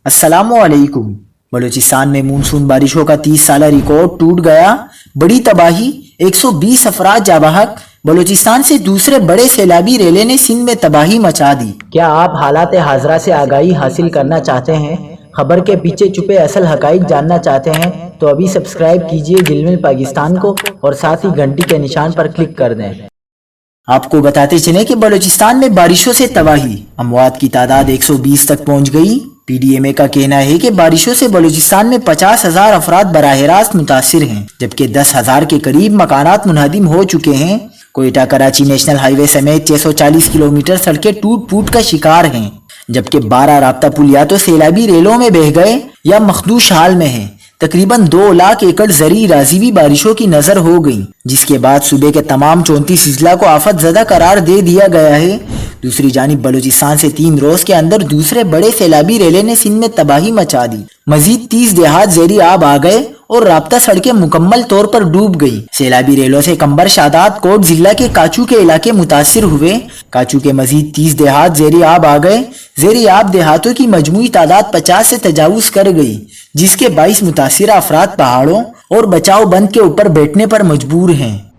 अस्सलाम वालेकुम। बलूचिस्तान में मानसून बारिशों का 30 साल रिकॉर्ड टूट गया। बड़ी तबाही, 120 अफराद जाबहक। बलूचिस्तान से दूसरे बड़े सैलाबी रेले ने सिंध में तबाही मचा दी। क्या आप हालात हाजरा से आगाही हासिल करना चाहते हैं? खबर के पीछे छुपे असल हकाइक जानना चाहते हैं तो अभी सब्सक्राइब कीजिए जिलमिल पाकिस्तान को और साथ ही घंटी के निशान पर क्लिक कर दें। आपको बताते चले कि बलूचिस्तान में बारिशों से तबाही, अमवात की तादाद 120 तक पहुंच गई। पीडीएमए का कहना है कि बारिशों से बलूचिस्तान में 50,000 अफराद बराह रास्त मुतासिर हैं, जबकि 10,000 के करीब मकानात मुनहदिम हो चुके हैं। कोयटा कराची नेशनल हाईवे समेत 640 किलोमीटर सड़कें टूट फूट का शिकार हैं, जबकि 12 राब्ता पुल या तो सैलाबी रेलों में बह गए या मखदूश हाल में हैं। तकरीबन 2 लाख एकड़ जरी राजी भी बारिशों की नजर हो गई, जिसके बाद सूबे के तमाम 34 अजला को आफत ज़दा करार दे दिया गया है। दूसरी जानिब बलूचिस्तान से 3 रोज के अंदर दूसरे बड़े सैलाबी रेले ने सिंध में तबाही मचा दी। मजीद 30 देहात जेरी आब आ गए और राब्ता सड़कें मुकम्मल तौर पर डूब गई। सैलाबी रेलों से कंबर शादात कोट जिला के काचू के इलाके मुतासिर हुए। काचू के मजीद 30 देहात जेरी आब आ गए। जेरी आब देहातों की मजमूई तादाद 50 से तजावुज कर गई, जिसके 22 मुतासिर अफराद पहाड़ों और बचाव बंद के ऊपर बैठने पर मजबूर हैं।